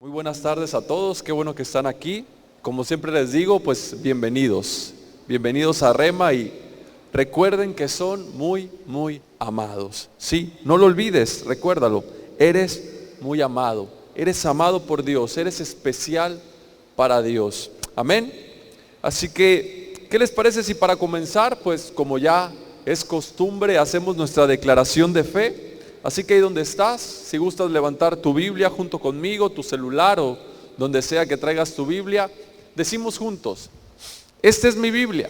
Muy buenas tardes a todos, qué bueno que están aquí. Como siempre les digo, pues bienvenidos. Bienvenidos a Rema y recuerden que son muy amados. Sí, no lo olvides, recuérdalo. Eres muy amado, eres amado por Dios, eres especial para Dios. Amén. Así que, ¿qué les parece si para comenzar, pues como ya es costumbre, hacemos nuestra declaración de fe? Así que ahí donde estás, si gustas levantar tu Biblia junto conmigo, tu celular o donde sea que traigas tu Biblia, decimos juntos: esta es mi Biblia,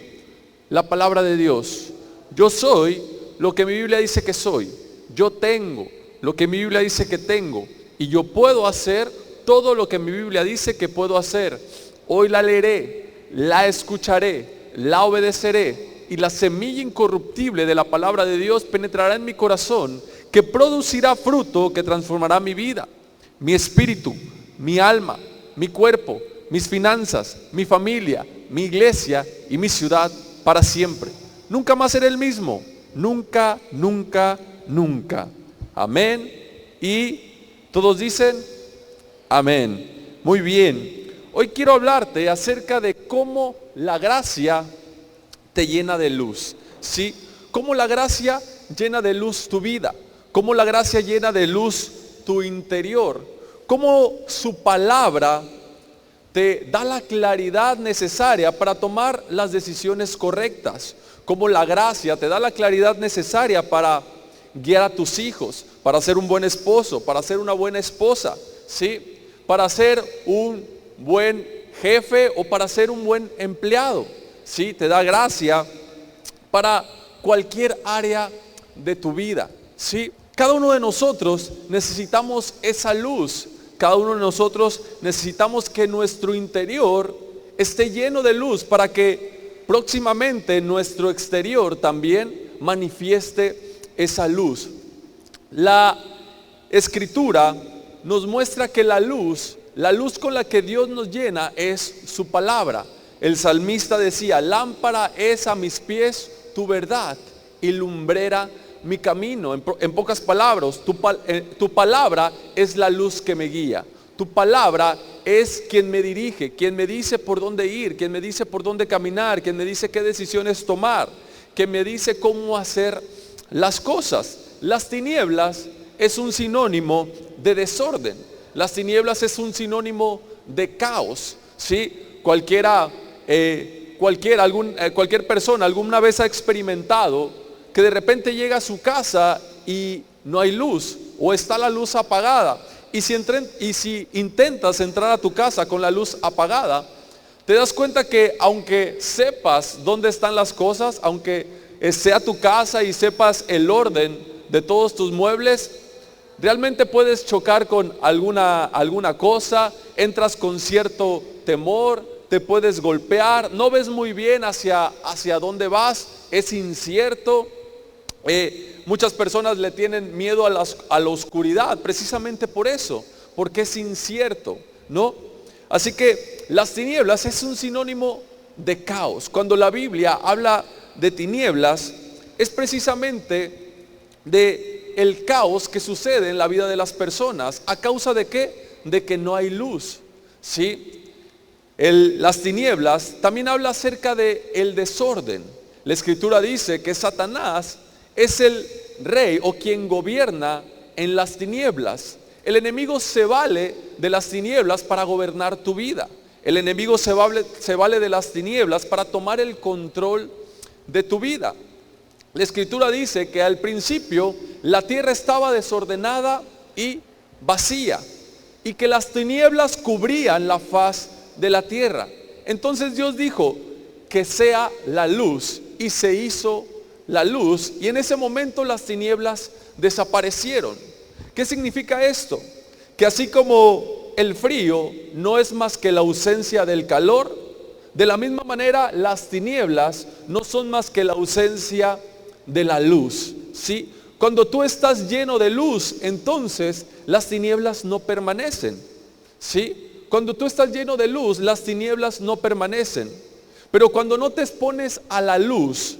la palabra de Dios. Yo soy lo que mi Biblia dice que soy. Yo tengo lo que mi Biblia dice que tengo. Y yo puedo hacer todo lo que mi Biblia dice que puedo hacer. Hoy la leeré, la escucharé, la obedeceré. Y la semilla incorruptible de la palabra de Dios penetrará en mi corazón, que producirá fruto que transformará mi vida, mi espíritu, mi alma, mi cuerpo, mis finanzas, mi familia, mi iglesia y mi ciudad para siempre. Nunca más seré el mismo, nunca. Amén. Y todos dicen amén. Muy bien. Hoy quiero hablarte acerca de cómo la gracia te llena de luz. ¿Sí? Cómo la gracia llena de luz tu vida. Cómo la gracia llena de luz tu interior. Cómo su palabra te da la claridad necesaria para tomar las decisiones correctas. Cómo la gracia te da la claridad necesaria para guiar a tus hijos, para ser un buen esposo, para ser una buena esposa, ¿sí? Para ser un buen jefe o para ser un buen empleado, ¿sí? Te da gracia para cualquier área de tu vida, ¿sí? Cada uno de nosotros necesitamos esa luz. Cada uno de nosotros necesitamos que nuestro interior esté lleno de luz para que próximamente nuestro exterior también manifieste esa luz. La Escritura nos muestra que la luz con la que Dios nos llena es su palabra. El salmista decía: lámpara es a mis pies tu verdad y lumbrera mi camino. En pocas palabras, tu palabra es la luz que me guía. Tu palabra es quien me dirige, quien me dice por dónde ir, quien me dice por dónde caminar, quien me dice qué decisiones tomar, quien me dice cómo hacer las cosas. Las tinieblas es un sinónimo de desorden. Las tinieblas es un sinónimo de caos, ¿sí? Cualquier persona alguna vez ha experimentado que de repente llega a su casa y no hay luz, o está la luz apagada. Y si intentas entrar a tu casa con la luz apagada, te das cuenta que aunque sepas dónde están las cosas, aunque sea tu casa y sepas el orden de todos tus muebles, realmente puedes chocar con alguna cosa, entras con cierto temor, te puedes golpear, no ves muy bien hacia dónde vas, es incierto. Muchas personas le tienen miedo a la oscuridad precisamente por eso, porque es incierto, ¿no? Así que las tinieblas es un sinónimo de caos. Cuando la Biblia habla de tinieblas, es precisamente de el caos que sucede en la vida de las personas. ¿A causa de qué? De que no hay luz, ¿sí? Las tinieblas también habla acerca de el desorden. La Escritura dice que Satanás es el rey o quien gobierna en las tinieblas. El enemigo se vale de las tinieblas para gobernar tu vida. El enemigo se vale de las tinieblas para tomar el control de tu vida. La Escritura dice que al principio la tierra estaba desordenada y vacía, y que las tinieblas cubrían la faz de la tierra. Entonces Dios dijo que sea la luz, y se hizo la luz, y en ese momento las tinieblas desaparecieron. ¿Qué significa esto? Que así como el frío no es más que la ausencia del calor, de la misma manera las tinieblas no son más que la ausencia de la luz, ¿sí? Cuando tú estás lleno de luz, entonces las tinieblas no permanecen, ¿sí? Cuando tú estás lleno de luz, las tinieblas no permanecen. Pero cuando no te expones a la luz,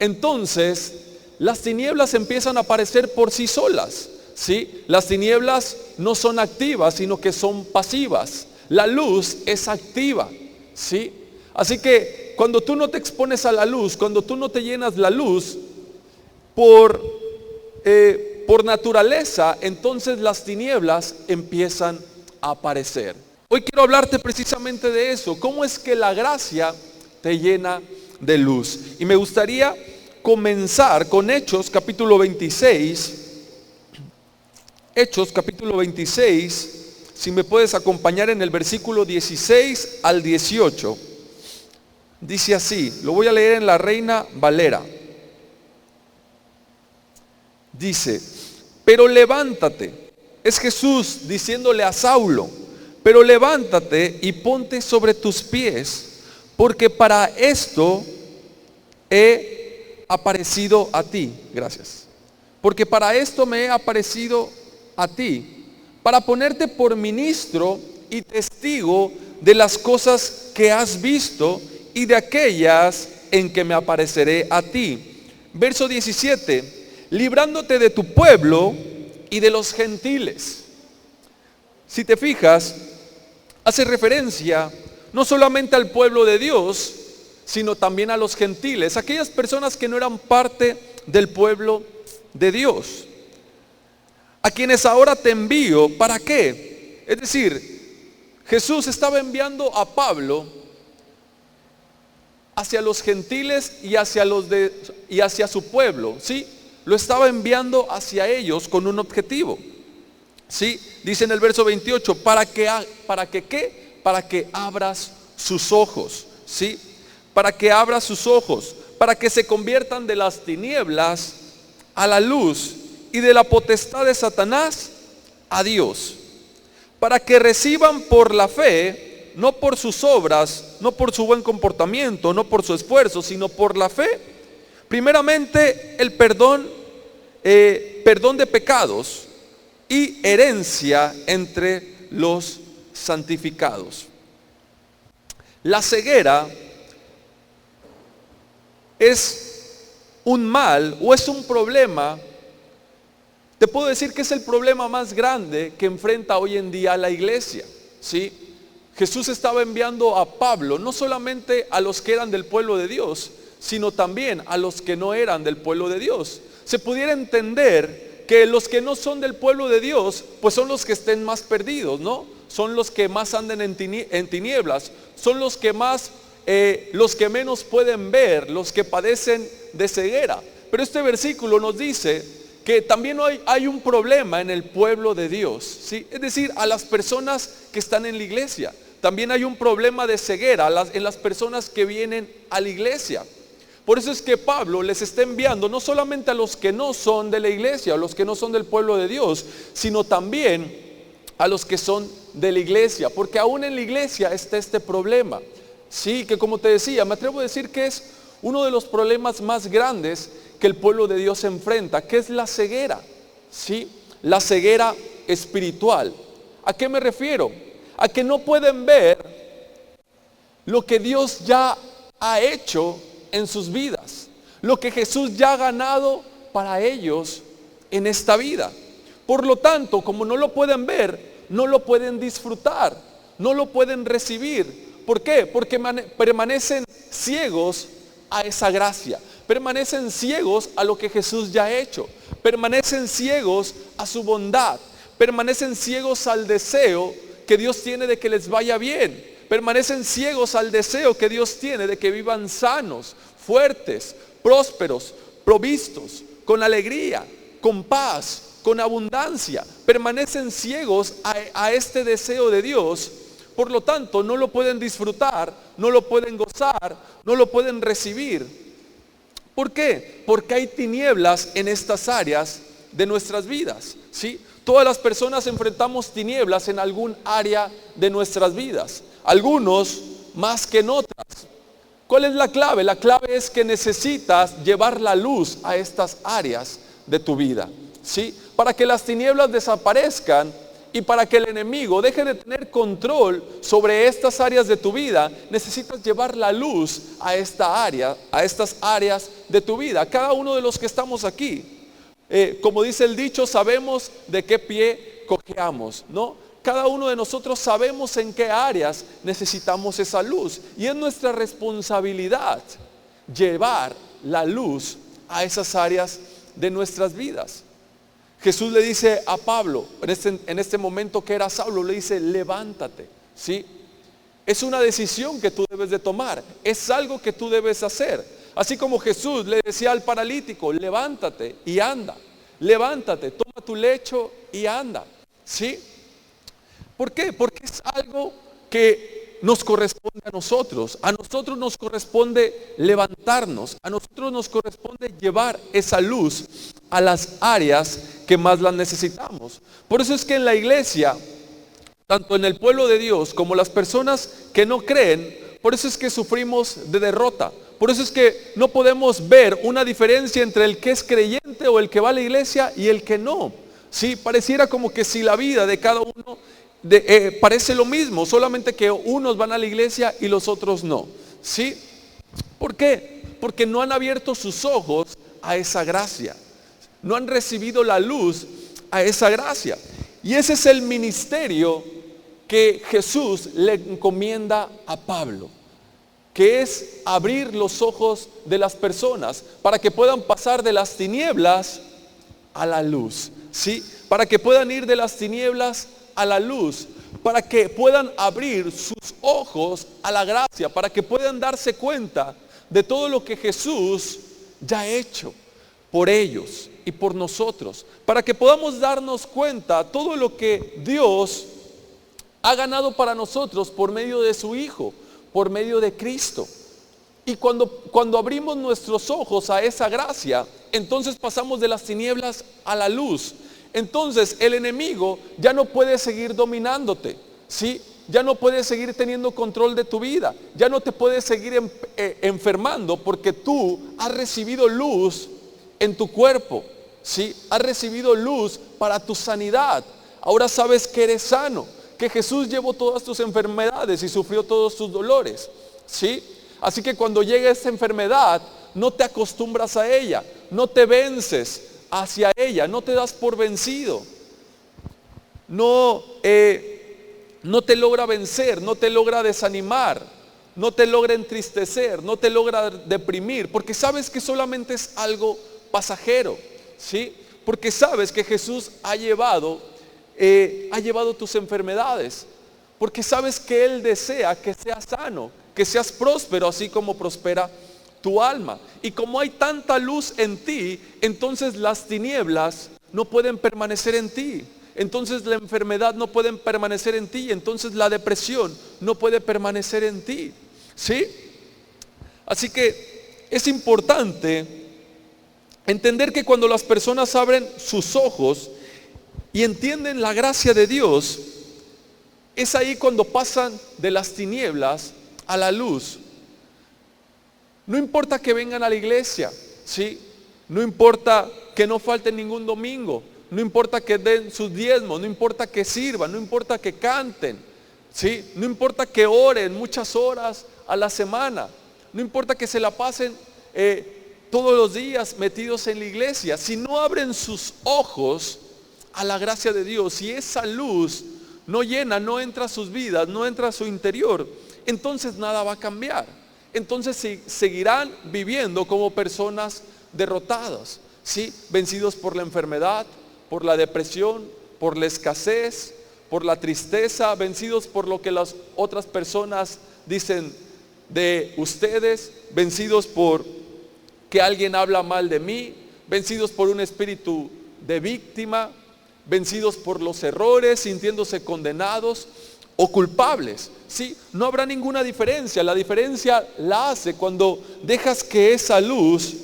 entonces las tinieblas empiezan a aparecer por sí solas, ¿sí? Las tinieblas no son activas, sino que son pasivas. La luz es activa, ¿sí? Así que cuando tú no te expones a la luz, cuando tú no te llenas la luz, por naturaleza, entonces las tinieblas empiezan a aparecer. Hoy quiero hablarte precisamente de eso. ¿Cómo es que la gracia te llena de luz? Y me gustaría comenzar con Hechos capítulo 26. Hechos capítulo 26, si me puedes acompañar en el versículo 16 al 18. Dice así, lo voy a leer en la Reina Valera. Dice, pero levántate, es Jesús diciéndole a Saulo, pero levántate y ponte sobre tus pies, porque para esto he aparecido a ti. Gracias. Porque para esto me he aparecido a ti, para ponerte por ministro y testigo de las cosas que has visto y de aquellas en que me apareceré a ti. Verso 17, librándote de tu pueblo y de los gentiles. Si te fijas, hace referencia no solamente al pueblo de Dios, sino también a los gentiles, aquellas personas que no eran parte del pueblo de Dios, a quienes ahora te envío. ¿Para qué? Es decir, Jesús estaba enviando a Pablo hacia los gentiles y hacia su pueblo, ¿sí? Lo estaba enviando hacia ellos con un objetivo, ¿sí? Dice en el verso 28, ¿para que qué? Para que abras sus ojos, ¿sí? Para que abras sus ojos, para que se conviertan de las tinieblas a la luz y de la potestad de Satanás a Dios, para que reciban por la fe, no por sus obras, no por su buen comportamiento, no por su esfuerzo, sino por la fe, primeramente el perdón de pecados y herencia entre los santificados. La ceguera es un mal o es un problema. Te puedo decir que es el problema más grande que enfrenta hoy en día la iglesia, ¿sí? Jesús estaba enviando a Pablo no solamente a los que eran del pueblo de Dios, sino también a los que no eran del pueblo de Dios. Se pudiera entender que los que no son del pueblo de Dios, pues son los que estén más perdidos, ¿no? Son los que más anden en tinieblas, son los que menos pueden ver, los que padecen de ceguera. Pero este versículo nos dice que también hay un problema en el pueblo de Dios, ¿sí? Es decir, a las personas que están en la iglesia. También hay un problema de ceguera en las personas que vienen a la iglesia. Por eso es que Pablo les está enviando no solamente a los que no son de la iglesia, a los que no son del pueblo de Dios, sino también a los que son de la iglesia, porque aún en la iglesia está este problema. Sí, que como te decía, me atrevo a decir que es uno de los problemas más grandes que el pueblo de Dios se enfrenta, que es la ceguera, ¿sí? La ceguera espiritual. ¿A qué me refiero? A que no pueden ver lo que Dios ya ha hecho en sus vidas, lo que Jesús ya ha ganado para ellos en esta vida. Por lo tanto, como no lo pueden ver, no lo pueden disfrutar, no lo pueden recibir. ¿Por qué? Porque permanecen ciegos a esa gracia, permanecen ciegos a lo que Jesús ya ha hecho, permanecen ciegos a su bondad, permanecen ciegos al deseo que Dios tiene de que les vaya bien, permanecen ciegos al deseo que Dios tiene de que vivan sanos, fuertes, prósperos, provistos, con alegría, con paz, con abundancia. Permanecen ciegos a este deseo de Dios. Por lo tanto, no lo pueden disfrutar, no lo pueden gozar, no lo pueden recibir. ¿Por qué? Porque hay tinieblas en estas áreas de nuestras vidas, ¿sí? Todas las personas enfrentamos tinieblas en algún área de nuestras vidas, algunos más que en otras. ¿Cuál es la clave? La clave es que necesitas llevar la luz a estas áreas de tu vida, ¿sí? Para que las tinieblas desaparezcan y para que el enemigo deje de tener control sobre estas áreas de tu vida, necesitas llevar la luz a esta área, a estas áreas de tu vida. Cada uno de los que estamos aquí, como dice el dicho, sabemos de qué pie cojeamos, ¿no? Cada uno de nosotros sabemos en qué áreas necesitamos esa luz. Y es nuestra responsabilidad llevar la luz a esas áreas de nuestras vidas. Jesús le dice a Pablo, en este momento que era Saulo, le dice, levántate, ¿sí? Es una decisión que tú debes de tomar, es algo que tú debes hacer. Así como Jesús le decía al paralítico, levántate y anda, levántate, toma tu lecho y anda, ¿sí? ¿Por qué? Porque es algo que nos corresponde a nosotros nos corresponde levantarnos, a nosotros nos corresponde llevar esa luz a las áreas que más las necesitamos. Por eso es que en la iglesia, tanto en el pueblo de Dios como las personas que no creen, por eso es que sufrimos de derrota. Por eso es que no podemos ver una diferencia entre el que es creyente o el que va a la iglesia y el que no. Sí, pareciera como que si la vida de cada uno parece lo mismo, solamente que unos van a la iglesia y los otros no. ¿Sí? ¿Por qué? Porque no han abierto sus ojos a esa gracia. No han recibido la luz a esa gracia. Y ese es el ministerio que Jesús le encomienda a Pablo, que es abrir los ojos de las personas para que puedan pasar de las tinieblas a la luz, ¿sí? Para que puedan ir de las tinieblas a la luz, para que puedan abrir sus ojos a la gracia, para que puedan darse cuenta de todo lo que Jesús ya ha hecho por ellos y por nosotros, para que podamos darnos cuenta de todo lo que Dios ha ganado para nosotros por medio de su Hijo, por medio de Cristo. Y cuando abrimos nuestros ojos a esa gracia, entonces pasamos de las tinieblas a la luz. Entonces el enemigo ya no puede seguir dominándote, ¿sí? Ya no puede seguir teniendo control de tu vida, ya no te puede seguir enfermando, porque tú has recibido luz en tu cuerpo, ¿sí? Has recibido luz para tu sanidad. Ahora sabes que eres sano, que Jesús llevó todas tus enfermedades y sufrió todos tus dolores, ¿sí? Así que cuando llega esta enfermedad, no te acostumbras a ella, no te vences hacia ella, no te das por vencido, no te logra vencer, no te logra desanimar, no te logra entristecer, no te logra deprimir, porque sabes que solamente es algo pasajero, ¿sí? Porque sabes que Jesús ha llevado tus enfermedades, porque sabes que Él desea que seas sano, que seas próspero, así como prospera tu alma. Y como hay tanta luz en ti, entonces las tinieblas no pueden permanecer en ti, entonces la enfermedad no puede permanecer en ti, entonces la depresión no puede permanecer en ti, ¿sí? Así que es importante entender que cuando las personas abren sus ojos y entienden la gracia de Dios, es ahí cuando pasan de las tinieblas a la luz. No importa que vengan a la iglesia, ¿sí? No importa que no falten ningún domingo, no importa que den sus diezmos, no importa que sirvan, no importa que canten, ¿sí? No importa que oren muchas horas a la semana, no importa que se la pasen todos los días metidos en la iglesia. Si no abren sus ojos a la gracia de Dios y esa luz no llena, no entra a sus vidas, no entra a su interior, entonces nada va a cambiar. Entonces seguirán viviendo como personas derrotadas, ¿sí? Vencidos por la enfermedad, por la depresión, por la escasez, por la tristeza, vencidos por lo que las otras personas dicen de ustedes, vencidos por que alguien habla mal de mí, vencidos por un espíritu de víctima, vencidos por los errores, sintiéndose condenados o culpables, ¿sí? No habrá ninguna diferencia. La diferencia la hace cuando dejas que esa luz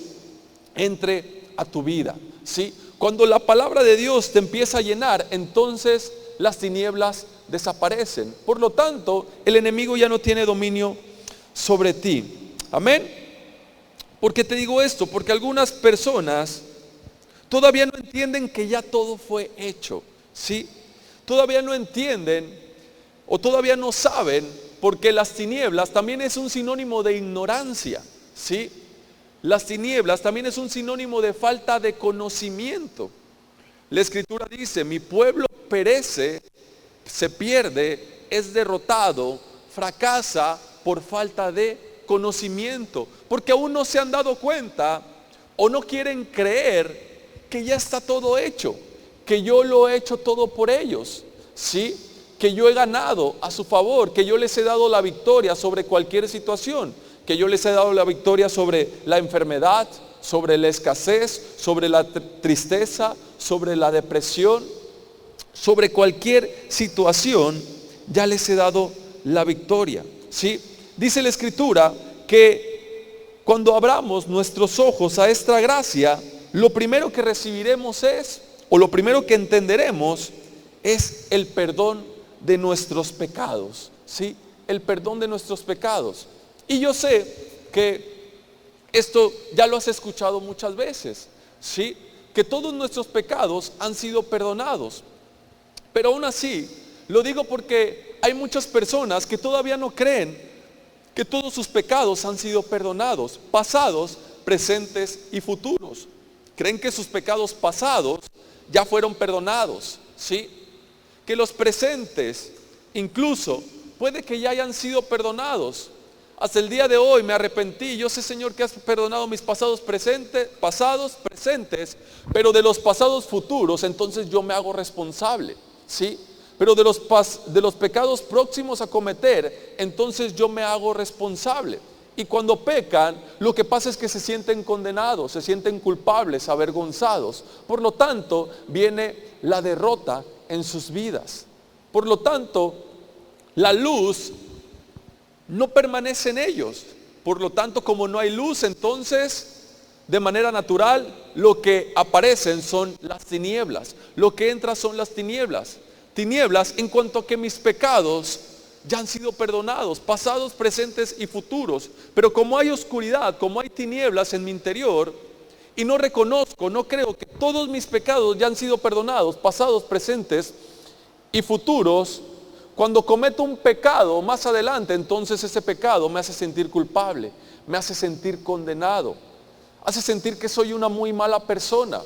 entre a tu vida, ¿sí? Cuando la palabra de Dios te empieza a llenar, entonces las tinieblas desaparecen. Por lo tanto, el enemigo ya no tiene dominio sobre ti. Amén. ¿Por qué te digo esto? Porque algunas personas todavía no entienden que ya todo fue hecho, ¿sí? Todavía no entienden o todavía no saben, porque las tinieblas también es un sinónimo de ignorancia, ¿sí? Las tinieblas también es un sinónimo de falta de conocimiento. La Escritura dice, mi pueblo perece, se pierde, es derrotado, fracasa por falta de conocimiento, porque aún no se han dado cuenta o no quieren creer que ya está todo hecho, que yo lo he hecho todo por ellos, ¿sí? Que yo he ganado a su favor, que yo les he dado la victoria sobre cualquier situación, que yo les he dado la victoria sobre la enfermedad, sobre la escasez, sobre la tristeza, sobre la depresión, sobre cualquier situación, ya les he dado la victoria, ¿sí? Dice la Escritura que cuando abramos nuestros ojos a esta gracia, lo primero que recibiremos es, o lo primero que entenderemos, es el perdón de nuestros pecados, ¿sí? El perdón de nuestros pecados. Y yo sé que esto ya lo has escuchado muchas veces, ¿sí? Que todos nuestros pecados han sido perdonados. Pero aún así, lo digo porque hay muchas personas que todavía no creen que todos sus pecados han sido perdonados, pasados, presentes y futuros. Creen que sus pecados pasados ya fueron perdonados, ¿sí? Que los presentes incluso puede que ya hayan sido perdonados. Hasta el día de hoy me arrepentí, yo sé, Señor, que has perdonado mis pasados presentes, pero de los pasados futuros, entonces yo me hago responsable, ¿sí? Pero de los pecados próximos a cometer, entonces yo me hago responsable. Y cuando pecan, lo que pasa es que se sienten condenados, se sienten culpables, avergonzados. Por lo tanto, viene la derrota en sus vidas. Por lo tanto, la luz no permanece en ellos. Por lo tanto, como no hay luz, entonces de manera natural lo que aparecen son las tinieblas. Lo que entra son las tinieblas. Tinieblas en cuanto a que mis pecados ya han sido perdonados, pasados, presentes y futuros. Pero como hay oscuridad, como hay tinieblas en mi interior, y no reconozco, no creo que todos mis pecados ya han sido perdonados, pasados, presentes y futuros, cuando cometo un pecado más adelante, entonces ese pecado me hace sentir culpable, me hace sentir condenado, hace sentir que soy una muy mala persona.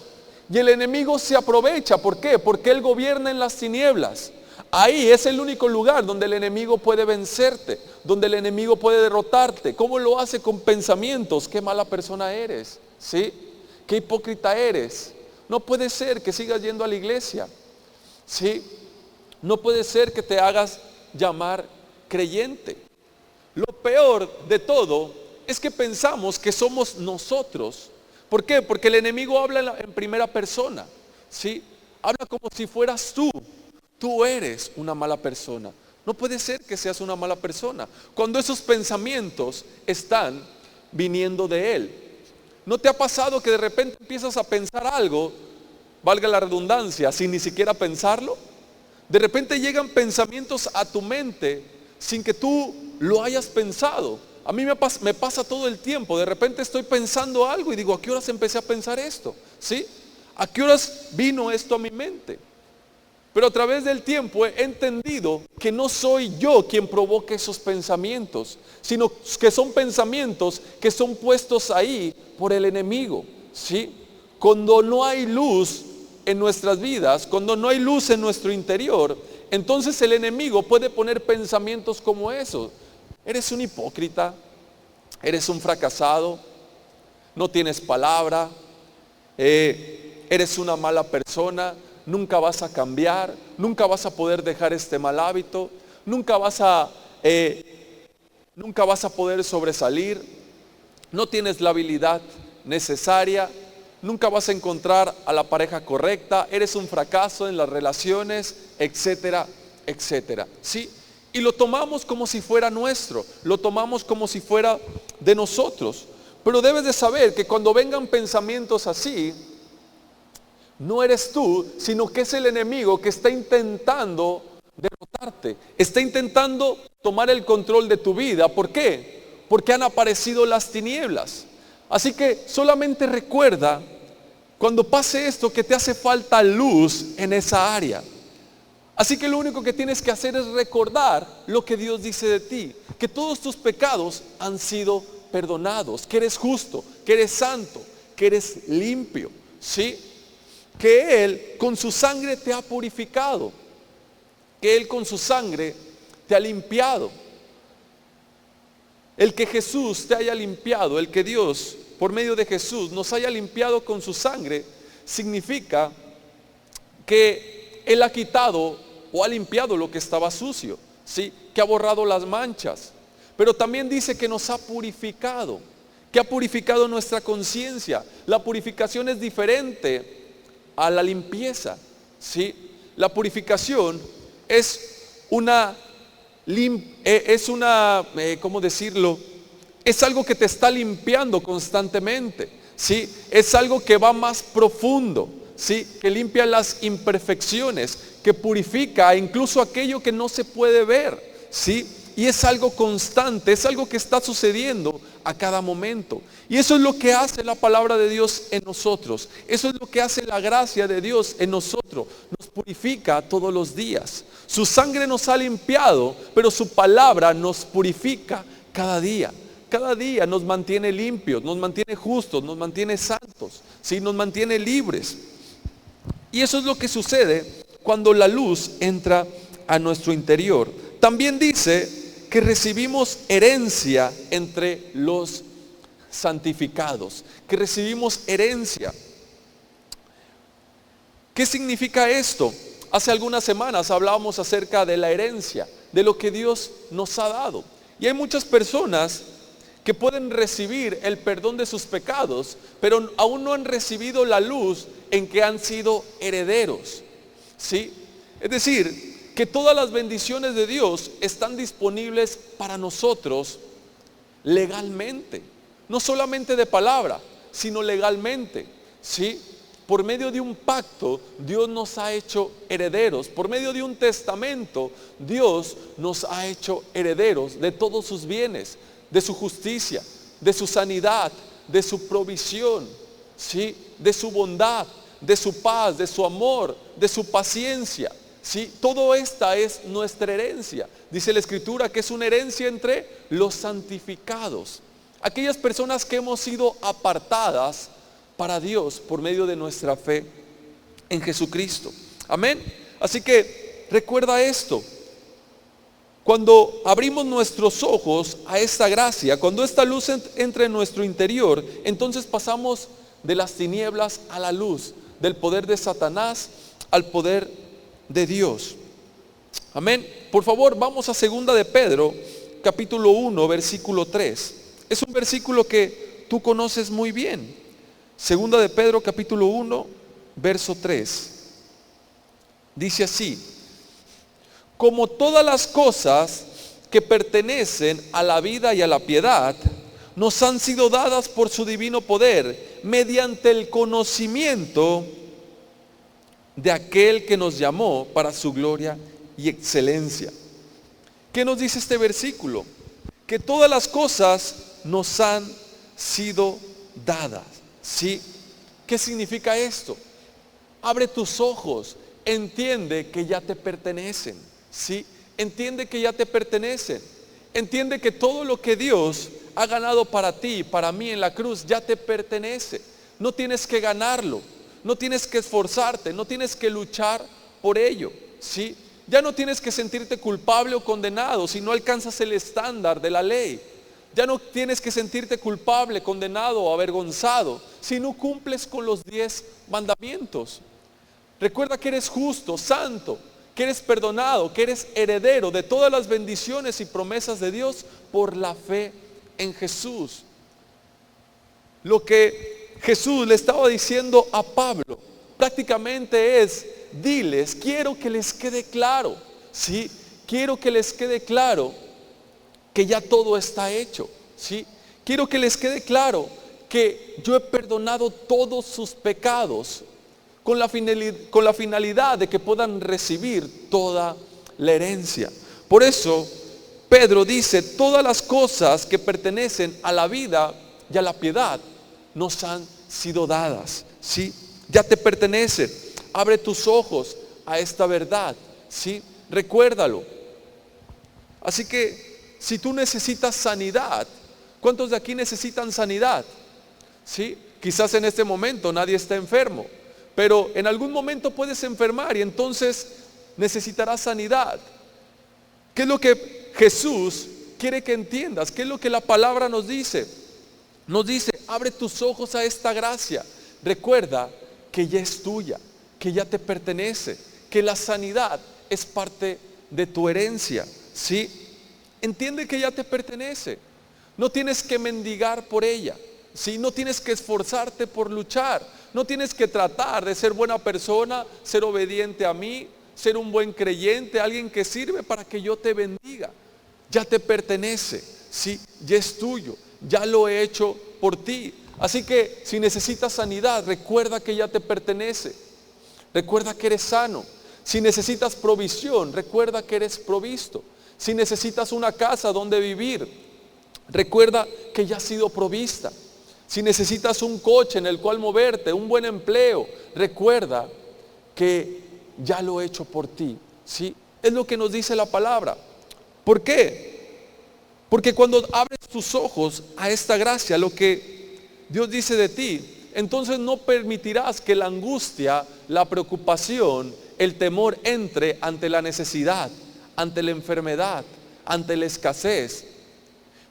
Y el enemigo se aprovecha. ¿Por qué? Porque él gobierna en las tinieblas. Ahí es el único lugar donde el enemigo puede vencerte, donde el enemigo puede derrotarte. ¿Cómo lo hace? Con pensamientos. Qué mala persona eres, ¿sí? Qué hipócrita eres. No puede ser que sigas yendo a la iglesia, ¿sí? No puede ser que te hagas llamar creyente. Lo peor de todo es que pensamos que somos nosotros. ¿Por qué? Porque el enemigo habla en primera persona, ¿sí? Habla como si fueras tú. Tú eres una mala persona. No puede ser que seas una mala persona cuando esos pensamientos están viniendo de él. ¿No te ha pasado que de repente empiezas a pensar algo, valga la redundancia, sin ni siquiera pensarlo? De repente llegan pensamientos a tu mente sin que tú lo hayas pensado. A mí me pasa todo el tiempo. De repente estoy pensando algo y digo, ¿a qué horas empecé a pensar esto? ¿Sí? ¿A qué horas vino esto a mi mente? Pero a través del tiempo he entendido que no soy yo quien provoca esos pensamientos, sino que son pensamientos que son puestos ahí por el enemigo, ¿sí? Cuando no hay luz en nuestras vidas, cuando no hay luz en nuestro interior, entonces el enemigo puede poner pensamientos como esos. Eres un hipócrita, eres un fracasado, no tienes palabra, eres una mala persona, nunca vas a cambiar, nunca vas a poder dejar este mal hábito, nunca vas a poder sobresalir, no tienes la habilidad necesaria, nunca vas a encontrar a la pareja correcta, eres un fracaso en las relaciones, etcétera, etcétera. ¿Sí? Y lo tomamos como si fuera nuestro, lo tomamos como si fuera de nosotros. Pero debes de saber que cuando vengan pensamientos así, no eres tú, sino que es el enemigo que está intentando derrotarte, está intentando tomar el control de tu vida. ¿Por qué? Porque han aparecido las tinieblas. Así que solamente recuerda, cuando pase esto, que te hace falta luz en esa área. Así que lo único que tienes que hacer es recordar lo que Dios dice de ti, que todos tus pecados han sido perdonados, que eres justo, que eres santo, que eres limpio, ¿sí? Que Él con su sangre te ha purificado, que Él con su sangre te ha limpiado. El que Jesús te haya limpiado, el que Dios por medio de Jesús nos haya limpiado con su sangre, significa que Él ha quitado o ha limpiado lo que estaba sucio, ¿sí? Que ha borrado las manchas. Pero también dice que nos ha purificado, que ha purificado nuestra conciencia. La purificación es diferente a la limpieza, ¿sí? La purificación es ¿cómo decirlo? Es algo que te está limpiando constantemente, ¿sí? Es algo que va más profundo, ¿sí? Que limpia las imperfecciones, que purifica incluso aquello que no se puede ver, ¿sí? Y es algo constante, es algo que está sucediendo a cada momento. Y eso es lo que hace la palabra de Dios en nosotros. Eso es lo que hace la gracia de Dios en nosotros. Nos purifica todos los días. Su sangre nos ha limpiado, pero su palabra nos purifica cada día. Cada día nos mantiene limpios, nos mantiene justos, nos mantiene santos, ¿sí? Nos mantiene libres. Y eso es lo que sucede cuando la luz entra a nuestro interior. También dice que recibimos herencia entre los santificados, que recibimos herencia. ¿Qué significa esto? Hace algunas semanas hablábamos acerca de la herencia, de lo que Dios nos ha dado. Y hay muchas personas que pueden recibir el perdón de sus pecados, pero aún no han recibido la luz en que han sido herederos, ¿sí? Es decir, que todas las bendiciones de Dios están disponibles para nosotros legalmente, no solamente de palabra, sino legalmente, ¿sí? Por medio de un pacto, Dios nos ha hecho herederos. Por medio de un testamento, Dios nos ha hecho herederos de todos sus bienes, de su justicia, de su sanidad, de su provisión, ¿sí? De su bondad, de su paz, de su amor, de su paciencia. Sí, todo esta es nuestra herencia. Dice la Escritura que es una herencia entre los santificados, aquellas personas que hemos sido apartadas para Dios por medio de nuestra fe en Jesucristo. Amén. Así que recuerda esto: cuando abrimos nuestros ojos a esta gracia, cuando esta luz entra en nuestro interior, entonces pasamos de las tinieblas a la luz, del poder de Satanás al poder de Dios. Amén. Por favor, vamos a 2 de Pedro, capítulo 1, versículo 3. Es un versículo que tú conoces muy bien. 2 de Pedro, capítulo 1, verso 3. Dice así: como todas las cosas que pertenecen a la vida y a la piedad nos han sido dadas por su divino poder, mediante el conocimiento de aquel que nos llamó para su gloria y excelencia. ¿Qué nos dice este versículo? Que todas las cosas nos han sido dadas, ¿sí? ¿Qué significa esto? Abre tus ojos, entiende que ya te pertenecen, ¿sí? Entiende que ya te pertenecen. Entiende que todo lo que Dios ha ganado para ti, para mí en la cruz, ya te pertenece. No tienes que ganarlo. No tienes que esforzarte, no tienes que luchar por ello, ¿sí? Ya no tienes que sentirte culpable o condenado si no alcanzas el estándar de la ley. Ya no tienes que sentirte culpable, condenado o avergonzado si no cumples con los 10 mandamientos. Recuerda que eres justo, santo, que eres perdonado, que eres heredero de todas las bendiciones y promesas de Dios por la fe en Jesús. Lo que Jesús le estaba diciendo a Pablo prácticamente es: diles, quiero que les quede claro, ¿sí? Quiero que les quede claro que ya todo está hecho, ¿sí? Quiero que les quede claro que yo he perdonado todos sus pecados con la finalidad de que puedan recibir toda la herencia. Por eso Pedro dice: todas las cosas que pertenecen a la vida y a la piedad nos han sido dadas, ¿sí? Ya te pertenecen. Abre tus ojos a esta verdad, ¿sí? Recuérdalo. Así que si tú necesitas sanidad, ¿Cuántos de aquí necesitan sanidad? ¿Sí? Quizás en este momento nadie está enfermo, pero en algún momento puedes enfermar y entonces necesitarás sanidad. ¿Qué es lo que Jesús quiere que entiendas? ¿Qué es lo que la palabra nos dice? Nos dice, abre tus ojos a esta gracia. Recuerda que ya es tuya, que ya te pertenece, que la sanidad es parte de tu herencia. ¿Sí? Entiende que ya te pertenece. No tienes que mendigar por ella. ¿Sí? No tienes que esforzarte por luchar. No tienes que tratar de ser buena persona, ser obediente a mí, ser un buen creyente, alguien que sirve para que yo te bendiga. Ya te pertenece, ¿sí? Ya es tuyo, ya lo he hecho por ti. Así que si necesitas sanidad, recuerda que ya te pertenece. Recuerda que eres sano. Si necesitas provisión, recuerda que eres provisto. Si necesitas una casa donde vivir, recuerda que ya has sido provista. Si necesitas un coche en el cual moverte, un buen empleo, recuerda que ya lo he hecho por ti. ¿Sí? Es lo que nos dice la palabra. ¿Por qué? Porque cuando abres tus ojos a esta gracia, lo que Dios dice de ti, entonces no permitirás que la angustia, la preocupación, el temor entre ante la necesidad, ante la enfermedad, ante la escasez.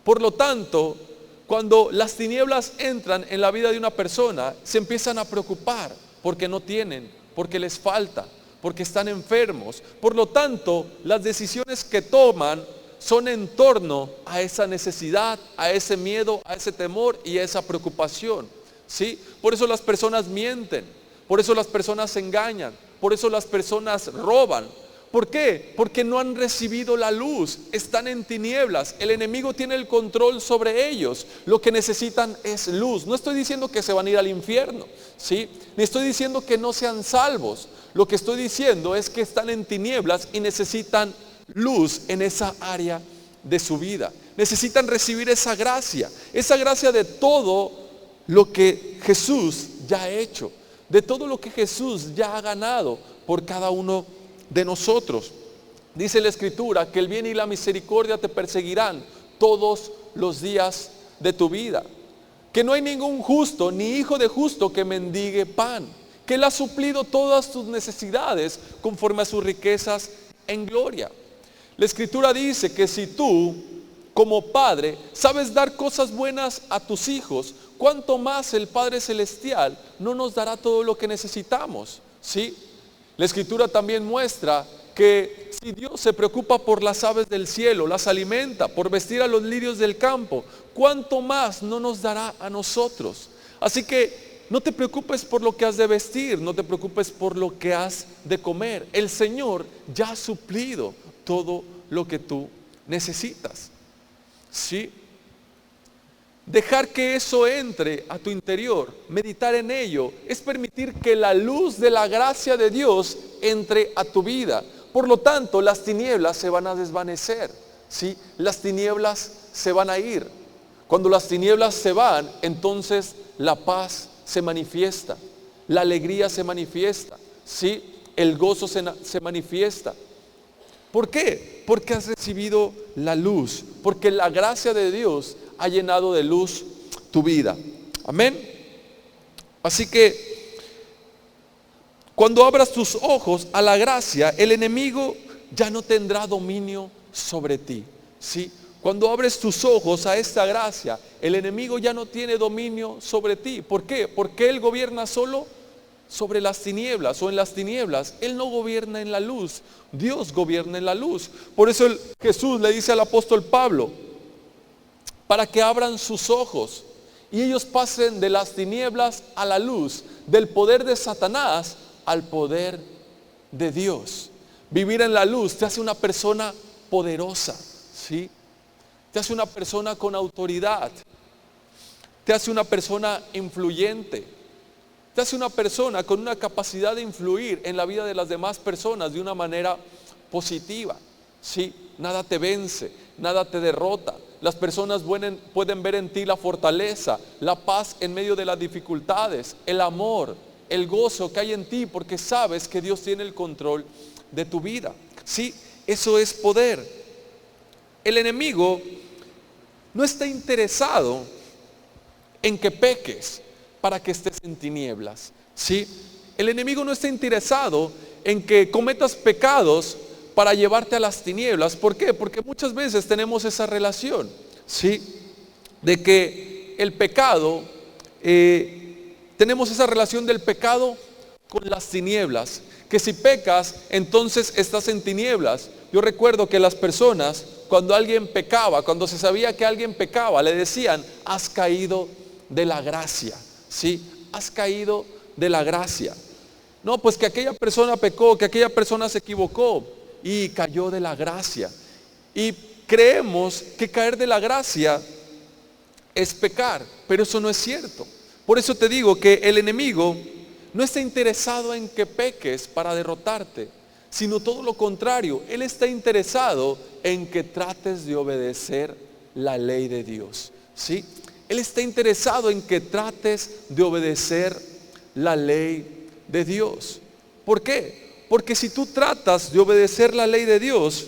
Por lo tanto, cuando las tinieblas entran en la vida de una persona, se empiezan a preocupar porque no tienen, porque les falta, porque están enfermos. Por lo tanto, las decisiones que toman son en torno a esa necesidad, a ese miedo, a ese temor y a esa preocupación. ¿Sí? Por eso las personas mienten, por eso las personas se engañan, por eso las personas roban. ¿Por qué? Porque no han recibido la luz, están en tinieblas, el enemigo tiene el control sobre ellos, lo que necesitan es luz. No estoy diciendo que se van a ir al infierno, ¿sí? Ni estoy diciendo que no sean salvos, lo que estoy diciendo es que están en tinieblas y necesitan luz en esa área de su vida. Necesitan recibir esa gracia de todo lo que Jesús ya ha hecho, de todo lo que Jesús ya ha ganado por cada uno de nosotros. Dice la Escritura que el bien y la misericordia te perseguirán todos los días de tu vida, que no hay ningún justo ni hijo de justo que mendigue pan, que Él ha suplido todas tus necesidades conforme a sus riquezas en gloria. La Escritura dice que si tú, como padre, sabes dar cosas buenas a tus hijos, cuánto más el Padre Celestial no nos dará todo lo que necesitamos. ¿Sí? La Escritura también muestra que si Dios se preocupa por las aves del cielo, las alimenta, por vestir a los lirios del campo, cuánto más no nos dará a nosotros. Así que no te preocupes por lo que has de vestir, no te preocupes por lo que has de comer. El Señor ya ha suplido todo lo que tú necesitas. ¿Sí? Dejar que eso entre a tu interior, meditar en ello, es permitir que la luz de la gracia de Dios entre a tu vida. Por lo tanto, las tinieblas se van a desvanecer, ¿sí? Las tinieblas se van a ir. Cuando las tinieblas se van, entonces la paz se manifiesta, la alegría se manifiesta, ¿sí? El gozo se manifiesta. ¿Por qué? Porque has recibido la luz, porque la gracia de Dios ha llenado de luz tu vida. Amén. Así que cuando abras tus ojos a la gracia, el enemigo ya no tendrá dominio sobre ti. ¿Sí? Cuando abres tus ojos a esta gracia, el enemigo ya no tiene dominio sobre ti. ¿Por qué? Porque él gobierna solo sobre las tinieblas o en las tinieblas. Él no gobierna en la luz, Dios gobierna en la luz. Por eso Jesús le dice al apóstol Pablo, para que abran sus ojos y ellos pasen de las tinieblas a la luz, del poder de Satanás al poder de Dios. Vivir en la luz te hace una persona poderosa, ¿sí? Te hace una persona con autoridad, te hace una persona influyente, te hace una persona con una capacidad de influir en la vida de las demás personas de una manera positiva. ¿Sí? Nada te vence, nada te derrota. Las personas pueden ver en ti la fortaleza, la paz en medio de las dificultades, el amor, el gozo que hay en ti, porque sabes que Dios tiene el control de tu vida. ¿Sí? Eso es poder. El enemigo no está interesado en que peques para que estés en tinieblas, ¿sí? El enemigo no está interesado en que cometas pecados para llevarte a las tinieblas. ¿Por qué? Porque muchas veces tenemos esa relación, ¿sí? De que el pecado, tenemos esa relación del pecado con las tinieblas, que si pecas, entonces estás en tinieblas. Yo recuerdo que las personas, cuando alguien pecaba, cuando se sabía que alguien pecaba, le decían: has caído de la gracia, ¿sí? Has caído de la gracia. No, pues que aquella persona pecó, que aquella persona se equivocó y cayó de la gracia. Y creemos que caer de la gracia es pecar, pero eso no es cierto. Por eso te digo que el enemigo no está interesado en que peques para derrotarte, sino todo lo contrario. Él está interesado en que trates de obedecer la ley de Dios, ¿sí? Él está interesado en que trates de obedecer la ley de Dios. ¿Por qué? Porque si tú tratas de obedecer la ley de Dios,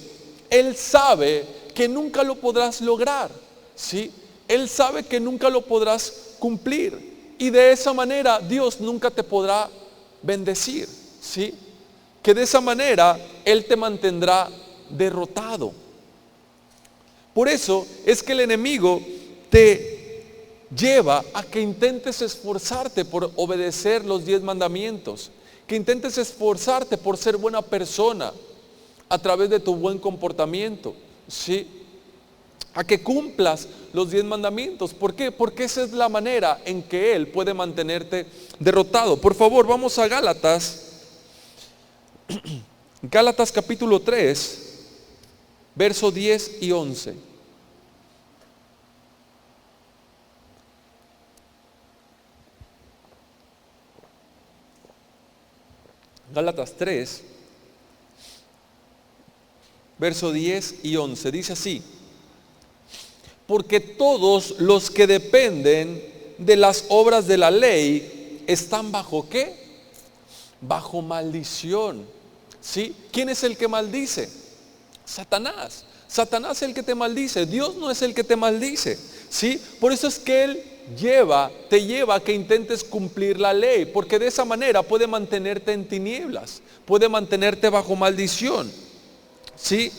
Él sabe que nunca lo podrás lograr, ¿sí? Él sabe que nunca lo podrás cumplir, y de esa manera Dios nunca te podrá bendecir, ¿sí? Que de esa manera Él te mantendrá derrotado. Por eso es que el enemigo te lleva a que intentes esforzarte por obedecer los 10 mandamientos, que intentes esforzarte por ser buena persona a través de tu buen comportamiento, ¿sí? A que cumplas los 10 mandamientos. ¿Por qué? Porque esa es la manera en que Él puede mantenerte derrotado. Por favor, vamos a Gálatas. Gálatas capítulo 3, verso 10 y 11. Gálatas 3, verso 10 y 11, dice así: porque todos los que dependen de las obras de la ley están bajo ¿qué? Bajo maldición, ¿sí? ¿Quién es el que maldice? Satanás. Satanás es el que te maldice, Dios no es el que te maldice, ¿sí? Por eso es que Él te lleva a que intentes cumplir la ley, porque de esa manera puede mantenerte en tinieblas, puede mantenerte bajo maldición, ¿sí?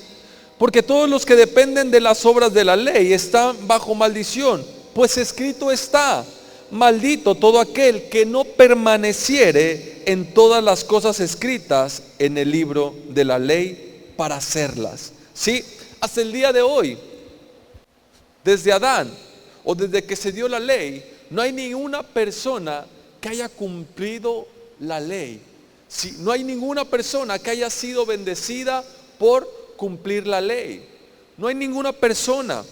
Porque todos los que dependen de las obras de la ley están bajo maldición, pues escrito está: maldito todo aquel que no permaneciere en todas las cosas escritas en el libro de la ley para hacerlas, ¿sí? Hasta el día de hoy, desde Adán o desde que se dio la ley, no hay ninguna persona que haya cumplido la ley, ¿sí? No hay ninguna persona que haya sido bendecida por cumplir la ley. No hay ninguna persona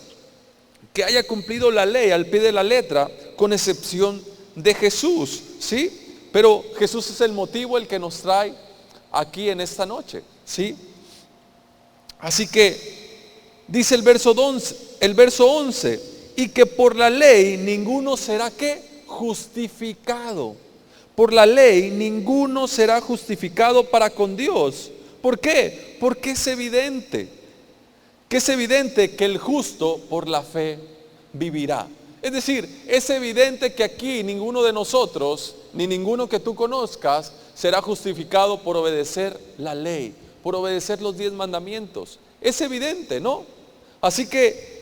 que haya cumplido la ley al pie de la letra, con excepción de Jesús, ¿sí? Pero Jesús es el motivo, el que nos trae aquí en esta noche, ¿sí? Así que dice el verso 11, y que por la ley ninguno será ¿qué? Justificado. Por la ley ninguno será justificado para con Dios. ¿Por qué? Porque es evidente que el justo por la fe vivirá. Es decir, es evidente que aquí ninguno de nosotros, ni ninguno que tú conozcas, será justificado por obedecer la ley, por obedecer los 10 mandamientos. Es evidente, ¿no? Así que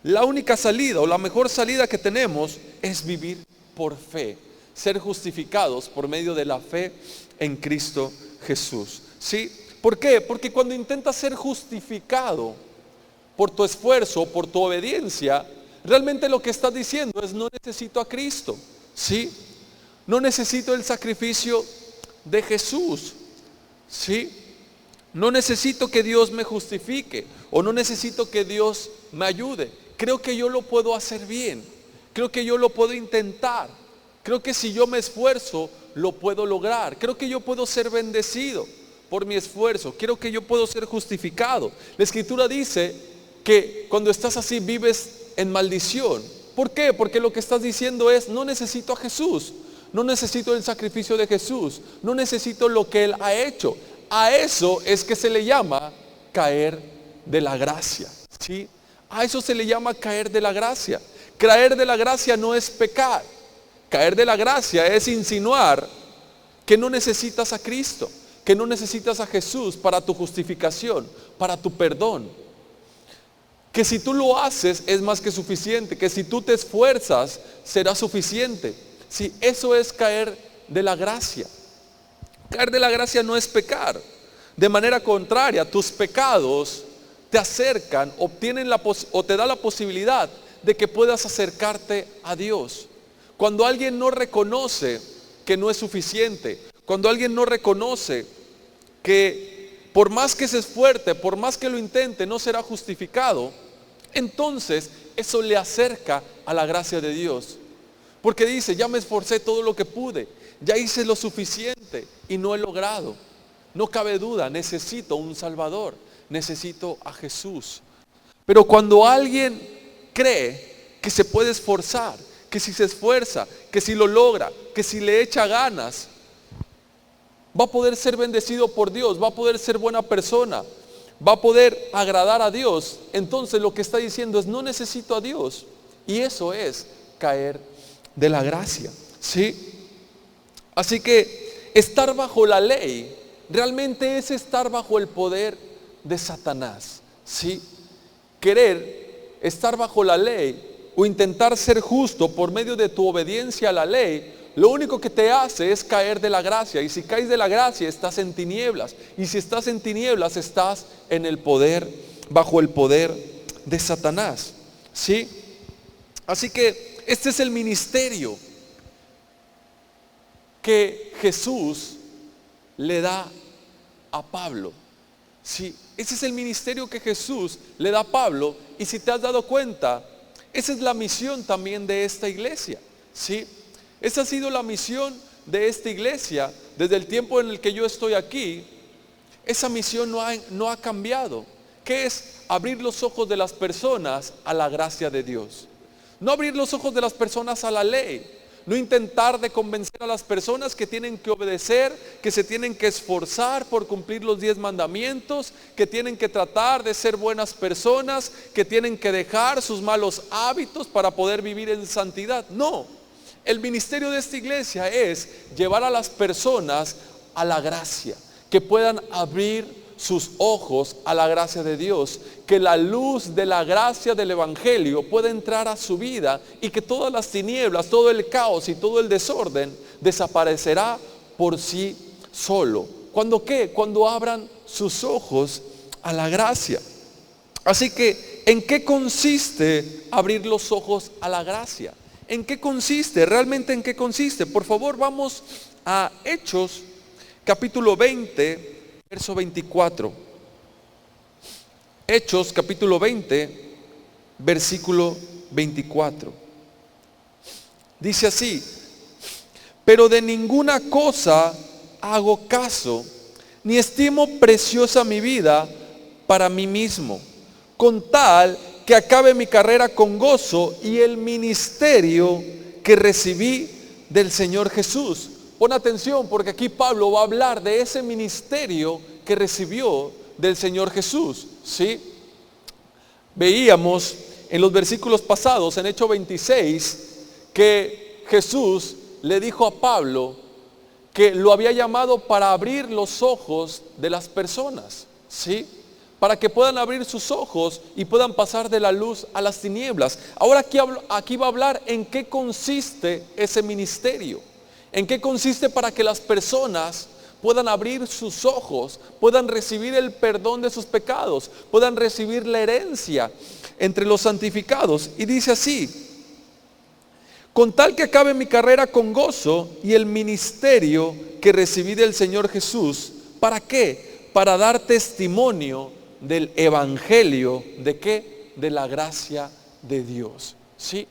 la única salida o la mejor salida que tenemos es vivir por fe, ser justificados por medio de la fe en Cristo Jesús, ¿sí? ¿Por qué? Porque cuando intentas ser justificado por tu esfuerzo, por tu obediencia, realmente lo que estás diciendo es: no necesito a Cristo, ¿sí? No necesito el sacrificio de Jesús, ¿sí? No necesito que Dios me justifique, o no necesito que Dios me ayude. Creo que yo lo puedo hacer bien, creo que yo lo puedo intentar, creo que si yo me esfuerzo lo puedo lograr, creo que yo puedo ser bendecido por mi esfuerzo, creo que yo puedo ser justificado. La Escritura dice que cuando estás así vives en maldición. ¿Por qué? Porque lo que estás diciendo es: no necesito a Jesús, no necesito el sacrificio de Jesús, no necesito lo que Él ha hecho. A eso es que se le llama caer de la gracia, ¿sí? A eso se le llama caer de la gracia. Caer de la gracia no es pecar. Caer de la gracia es insinuar que no necesitas a Cristo, que no necesitas a Jesús para tu justificación, para tu perdón. Que si tú lo haces es más que suficiente, que si tú te esfuerzas será suficiente. Sí, eso es caer de la gracia. Caer de la gracia no es pecar. De manera contraria, tus pecados te acercan, o te da la posibilidad de que puedas acercarte a Dios. Cuando alguien no reconoce que no es suficiente, cuando alguien no reconoce que por más que se esfuerce, por más que lo intente, no será justificado, entonces eso le acerca a la gracia de Dios. Porque dice, ya me esforcé todo lo que pude, ya hice lo suficiente y no he logrado. No cabe duda, necesito un Salvador, necesito a Jesús. Pero cuando alguien cree que se puede esforzar, que si se esfuerza, que si lo logra, que si le echa ganas, va a poder ser bendecido por Dios, va a poder ser buena persona, va a poder agradar a Dios, entonces lo que está diciendo es, no necesito a Dios. Y eso es caer de la gracia, ¿sí? Así que estar bajo la ley realmente es estar bajo el poder de Satanás, ¿sí? Querer estar bajo la ley o intentar ser justo por medio de tu obediencia a la ley, lo único que te hace es caer de la gracia. Y si caes de la gracia, estás en tinieblas. Y si estás en tinieblas, estás en el poder, bajo el poder de Satanás, ¿sí? Así que este es el ministerio que Jesús le da a Pablo, ¿sí? Ese es el ministerio que Jesús le da a Pablo. Y si te has dado cuenta, esa es la misión también de esta iglesia, ¿sí? Esa ha sido la misión de esta iglesia desde el tiempo en el que yo estoy aquí. Esa misión no ha cambiado, que es abrir los ojos de las personas a la gracia de Dios. No abrir los ojos de las personas a la ley. No intentar de convencer a las personas que tienen que obedecer, que se tienen que esforzar por cumplir los 10 mandamientos, que tienen que tratar de ser buenas personas, que tienen que dejar sus malos hábitos para poder vivir en santidad. No, el ministerio de esta iglesia es llevar a las personas a la gracia, que puedan abrir sus ojos a la gracia de Dios, que la luz de la gracia del evangelio pueda entrar a su vida y que todas las tinieblas, todo el caos y todo el desorden desaparecerá por sí solo. ¿Cuándo qué? Cuando abran sus ojos a la gracia. Así que, ¿en qué consiste abrir los ojos a la gracia? ¿En qué consiste? ¿Realmente en qué consiste? Por favor, vamos a Hechos, capítulo 20, verso 24. Hechos capítulo 20, versículo 24. Dice así: pero de ninguna cosa hago caso, ni estimo preciosa mi vida para mí mismo, con tal que acabe mi carrera con gozo y el ministerio que recibí del Señor Jesús. Pon atención, porque aquí Pablo va a hablar de ese ministerio que recibió del Señor Jesús, ¿sí? Veíamos en los versículos pasados, en Hechos 26, que Jesús le dijo a Pablo que lo había llamado para abrir los ojos de las personas, ¿sí? Para que puedan abrir sus ojos y puedan pasar de la luz a las tinieblas. Ahora aquí va a hablar en qué consiste ese ministerio. ¿En qué consiste para que las personas puedan abrir sus ojos, puedan recibir el perdón de sus pecados, puedan recibir la herencia entre los santificados? Y dice así: con tal que acabe mi carrera con gozo y el ministerio que recibí del Señor Jesús. ¿Para qué? Para dar testimonio del evangelio. ¿De qué? De la gracia de Dios, ¿sí?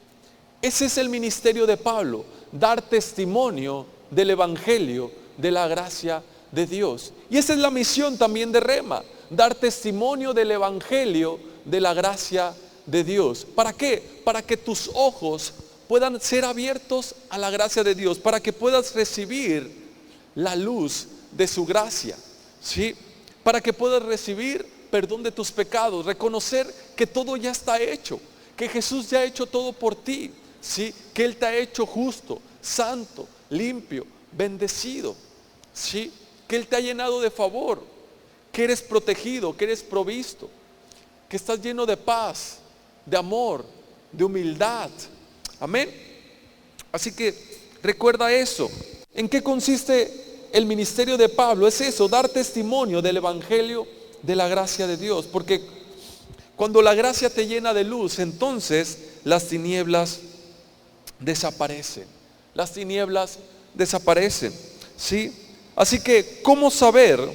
Ese es el ministerio de Pablo, dar testimonio del evangelio, de la gracia de Dios. Y esa es la misión también de Rema, dar testimonio del evangelio, de la gracia de Dios. ¿Para qué? Para que tus ojos puedan ser abiertos a la gracia de Dios, para que puedas recibir la luz de su gracia, ¿sí? Para que puedas recibir perdón de tus pecados, reconocer que todo ya está hecho, que Jesús ya ha hecho todo por ti, ¿sí? Que Él te ha hecho justo, santo, limpio, bendecido, ¿sí? Que Él te ha llenado de favor, que eres protegido, que eres provisto, que estás lleno de paz, de amor, de humildad. Amén. Así que recuerda eso. ¿En qué consiste el ministerio de Pablo? Es eso, dar testimonio del evangelio de la gracia de Dios. Porque cuando la gracia te llena de luz, entonces las tinieblas desaparecen. Las tinieblas desaparecen, ¿sí? Así que, ¿cómo sabes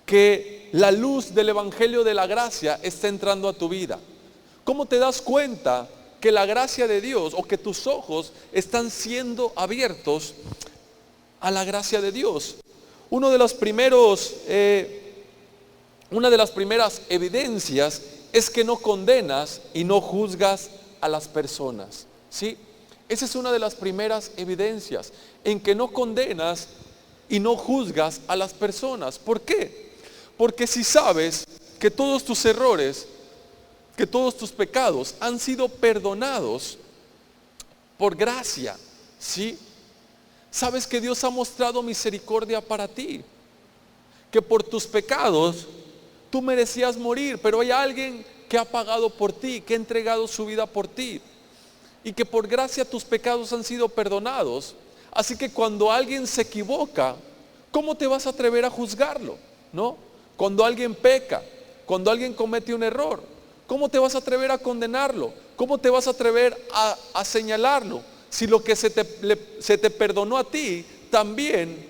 que la luz del evangelio de la gracia está entrando a tu vida? ¿Cómo te das cuenta que la gracia de Dios, o que tus ojos están siendo abiertos a la gracia de Dios? Una de las primeras evidencias es que no condenas y no juzgas a las personas, ¿sí? Esa es una de las primeras evidencias, en que no condenas y no juzgas a las personas. ¿Por qué? Porque si sabes que todos tus errores, que todos tus pecados han sido perdonados por gracia, ¿sí? Sabes que Dios ha mostrado misericordia para ti, que por tus pecados tú merecías morir, pero hay alguien que ha pagado por ti, que ha entregado su vida por ti, y que por gracia tus pecados han sido perdonados. Así que cuando alguien se equivoca, ¿cómo te vas a atrever a juzgarlo? ¿No? Cuando alguien peca, cuando alguien comete un error, ¿cómo te vas a atrever a condenarlo? ¿Cómo te vas a atrever a señalarlo? Si lo que se te perdonó a ti, también,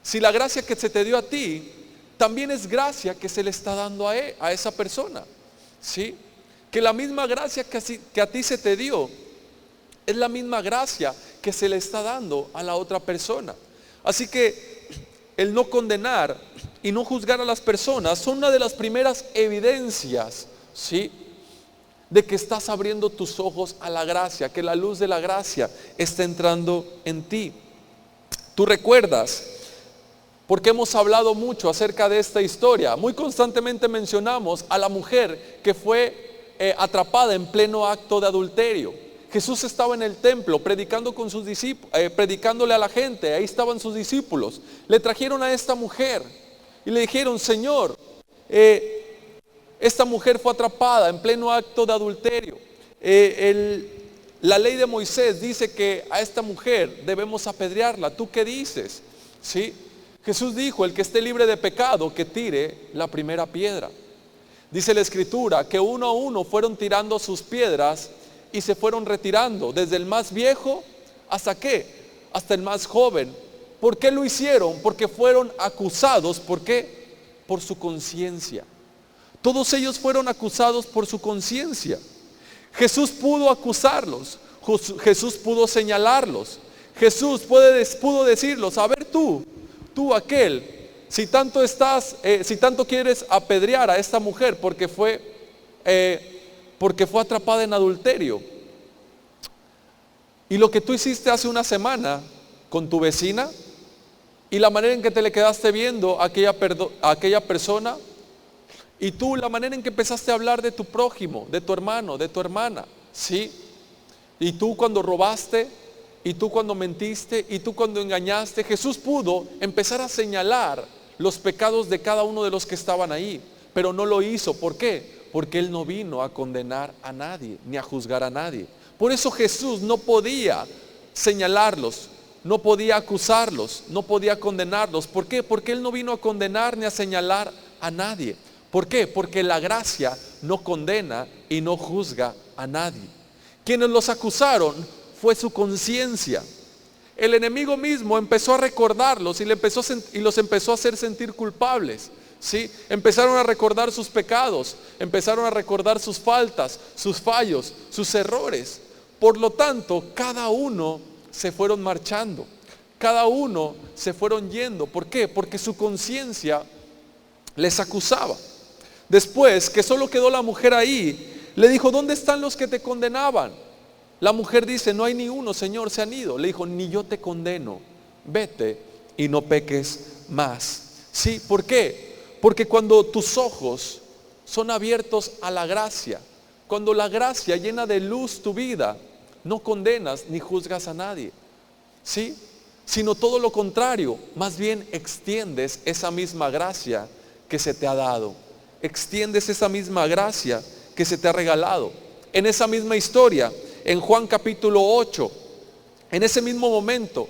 si la gracia que se te dio a ti, también es gracia que se le está dando a esa persona, ¿sí? Que la misma gracia que a ti se te dio, es la misma gracia que se le está dando a la otra persona. Así que el no condenar y no juzgar a las personas son una de las primeras evidencias, ¿sí?, de que estás abriendo tus ojos a la gracia, que la luz de la gracia está entrando en ti. Tú recuerdas, porque hemos hablado mucho acerca de esta historia, muy constantemente mencionamos a la mujer que fue atrapada en pleno acto de adulterio. Jesús estaba en el templo predicando con sus discípulos, predicándole a la gente. Ahí estaban sus discípulos. Le trajeron a esta mujer y le dijeron: Señor, esta mujer fue atrapada en pleno acto de adulterio. La ley de Moisés dice que a esta mujer debemos apedrearla. ¿Tú qué dices? ¿Sí? Jesús dijo: el que esté libre de pecado, que tire la primera piedra. Dice la escritura que uno a uno fueron tirando sus piedras y se fueron retirando, desde el más viejo hasta ¿qué? Hasta el más joven. ¿Por qué lo hicieron? Porque fueron acusados. ¿Por qué? Por su conciencia. Todos ellos fueron acusados por su conciencia. Jesús pudo acusarlos, Jesús pudo señalarlos, Jesús pudo decirlos: a ver tú aquel, si tanto quieres apedrear a esta mujer porque fue atrapada en adulterio, y lo que tú hiciste hace una semana con tu vecina, y la manera en que te le quedaste viendo a aquella persona, y tú la manera en que empezaste a hablar de tu prójimo, de tu hermano, de tu hermana, ¿sí? Y tú cuando robaste, y tú cuando mentiste, y tú cuando engañaste. Jesús pudo empezar a señalar los pecados de cada uno de los que estaban ahí, pero no lo hizo. ¿Por qué? Porque Él no vino a condenar a nadie, ni a juzgar a nadie. Por eso Jesús no podía señalarlos, no podía acusarlos, no podía condenarlos. ¿Por qué? Porque Él no vino a condenar ni a señalar a nadie. ¿Por qué? Porque la gracia no condena y no juzga a nadie. Quienes los acusaron fue su conciencia. El enemigo mismo empezó a recordarlos y los empezó a hacer sentir culpables, ¿sí? Empezaron a recordar sus pecados, empezaron a recordar sus faltas, sus fallos, sus errores. Por lo tanto, cada uno se fueron marchando, cada uno se fueron yendo. ¿Por qué? Porque su conciencia les acusaba. Después que solo quedó la mujer ahí, le dijo: ¿dónde están los que te condenaban? La mujer dice: no hay ni uno, Señor, se han ido. Le dijo: ni yo te condeno, vete y no peques más. ¿Sí? ¿Por qué? Porque cuando tus ojos son abiertos a la gracia, cuando la gracia llena de luz tu vida, no condenas ni juzgas a nadie, ¿sí? Sino todo lo contrario, más bien extiendes esa misma gracia que se te ha dado, extiendes esa misma gracia que se te ha regalado. En esa misma historia, en Juan capítulo 8, en ese mismo momento,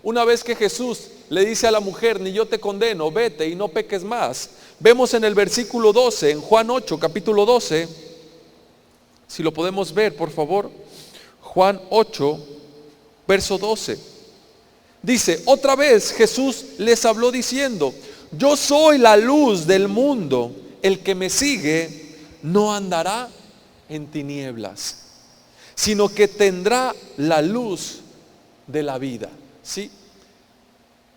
una vez que Jesús le dice a la mujer, ni yo te condeno, vete y no peques más, vemos en el versículo 12, en Juan 8, capítulo 12, si lo podemos ver, por favor, Juan 8, verso 12. Dice, otra vez Jesús les habló diciendo, yo soy la luz del mundo, el que me sigue no andará en tinieblas, sino que tendrá la luz de la vida. ¿Sí?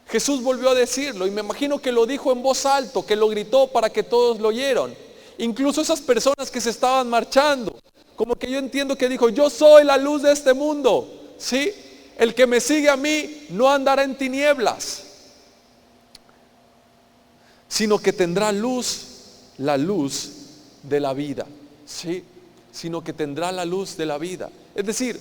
Jesús volvió a decirlo y me imagino que lo dijo en voz alta, que lo gritó para que todos lo oyeron. Incluso esas personas que se estaban marchando, como que yo entiendo que dijo, yo soy la luz de este mundo, ¿sí? El que me sigue a mí no andará en tinieblas, sino que tendrá luz, la luz de la vida, ¿sí? Sino que tendrá la luz de la vida. Es decir,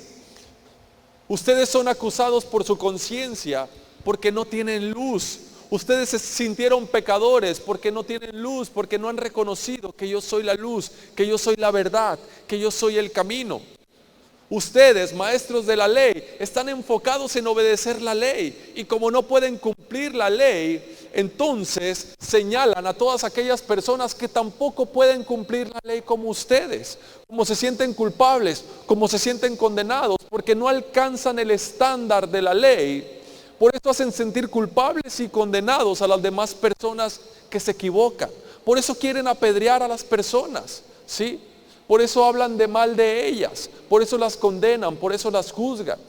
ustedes son acusados por su conciencia porque no tienen luz. Ustedes se sintieron pecadores porque no tienen luz, porque no han reconocido que yo soy la luz, que yo soy la verdad, que yo soy el camino. Ustedes, maestros de la ley, están enfocados en obedecer la ley y como no pueden cumplir la ley, entonces señalan a todas aquellas personas que tampoco pueden cumplir la ley como ustedes, como se sienten culpables, como se sienten condenados, porque no alcanzan el estándar de la ley. Por eso hacen sentir culpables y condenados a las demás personas que se equivocan. Por eso quieren apedrear a las personas, ¿sí? Por eso hablan de mal de ellas, por eso las condenan, por eso las juzgan.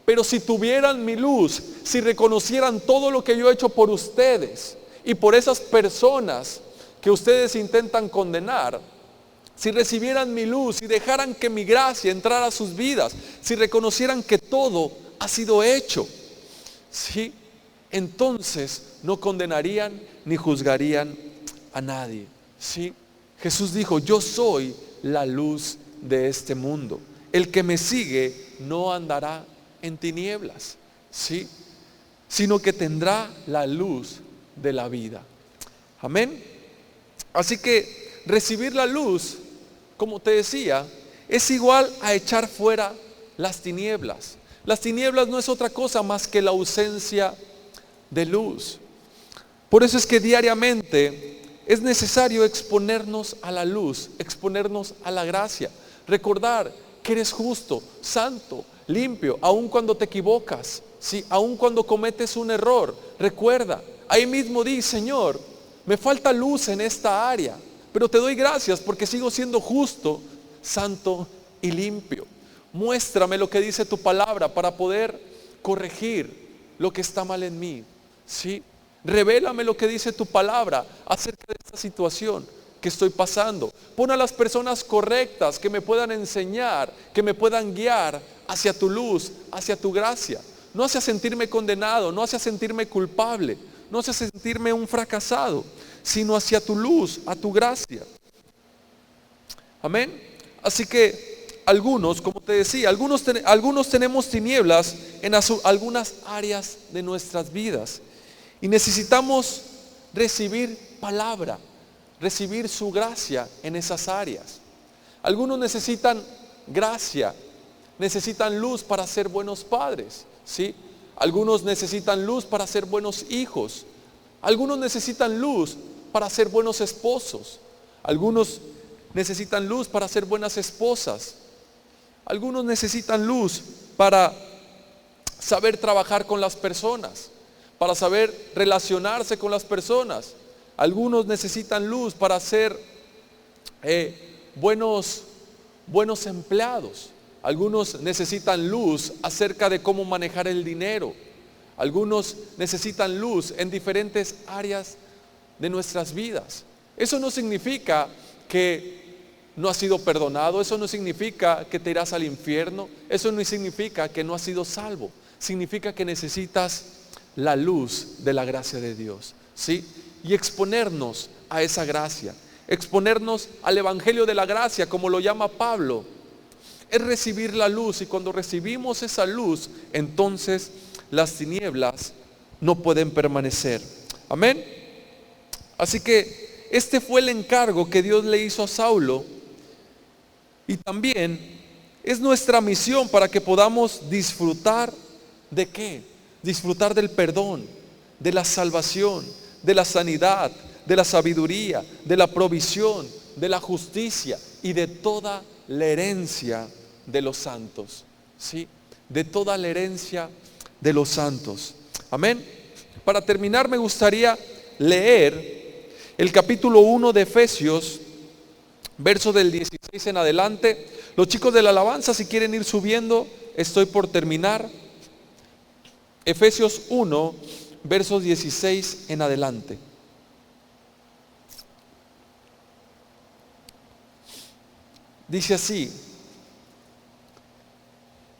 Pero si tuvieran mi luz, si reconocieran todo lo que yo he hecho por ustedes y por esas personas que ustedes intentan condenar, si recibieran mi luz y dejaran que mi gracia entrara a sus vidas, si reconocieran que todo ha sido hecho, ¿sí? Entonces no condenarían ni juzgarían a nadie, ¿sí? Jesús dijo, yo soy la luz de este mundo. El que me sigue no andará en tinieblas, ¿sí? Sino que tendrá la luz de la vida. Amén. Así que recibir la luz, como te decía, es igual a echar fuera las tinieblas. Las tinieblas no es otra cosa más que la ausencia de luz. Por eso es que diariamente es necesario exponernos a la luz, exponernos a la gracia, recordar que eres justo, santo, limpio, aun cuando te equivocas, ¿sí? Aun cuando cometes un error, recuerda, ahí mismo di, Señor, me falta luz en esta área, pero te doy gracias porque sigo siendo justo, santo y limpio. Muéstrame lo que dice tu palabra para poder corregir lo que está mal en mí, ¿sí? Revélame lo que dice tu palabra acerca de esta situación que estoy pasando. Pon a las personas correctas que me puedan enseñar, que me puedan guiar hacia tu luz, hacia tu gracia. No hacia sentirme condenado, no hacia sentirme culpable, no hacia sentirme un fracasado, sino hacia tu luz, a tu gracia. Amén. Así que algunos, como te decía, algunos tenemos tinieblas en algunas áreas de nuestras vidas. Y necesitamos recibir palabra, recibir su gracia en esas áreas. Algunos necesitan gracia, necesitan luz para ser buenos padres, ¿sí? Algunos necesitan luz para ser buenos hijos. Algunos necesitan luz para ser buenos esposos. Algunos necesitan luz para ser buenas esposas. Algunos necesitan luz para saber trabajar con las personas, para saber relacionarse con las personas. Algunos necesitan luz para ser buenos empleados. Algunos necesitan luz acerca de cómo manejar el dinero. Algunos necesitan luz en diferentes áreas de nuestras vidas. Eso no significa que no has sido perdonado, eso no significa que te irás al infierno, eso no significa que no has sido salvo. Significa que necesitas la luz de la gracia de Dios, ¿sí? Y exponernos a esa gracia, exponernos al evangelio de la gracia, como lo llama Pablo, es recibir la luz. Y cuando recibimos esa luz, entonces las tinieblas no pueden permanecer. Amén. Así que este fue el encargo que Dios le hizo a Saulo, y también es nuestra misión para que podamos disfrutar ¿de qué? Disfrutar del perdón, de la salvación, de la sanidad, de la sabiduría, de la provisión, de la justicia y de toda la herencia de los santos, ¿sí? De toda la herencia de los santos. Amén. Para terminar, me gustaría leer el capítulo 1 de Efesios, verso del 16 en adelante. Los chicos de la alabanza, si quieren ir subiendo, estoy por terminar. Efesios 1, versos 16 en adelante. Dice así: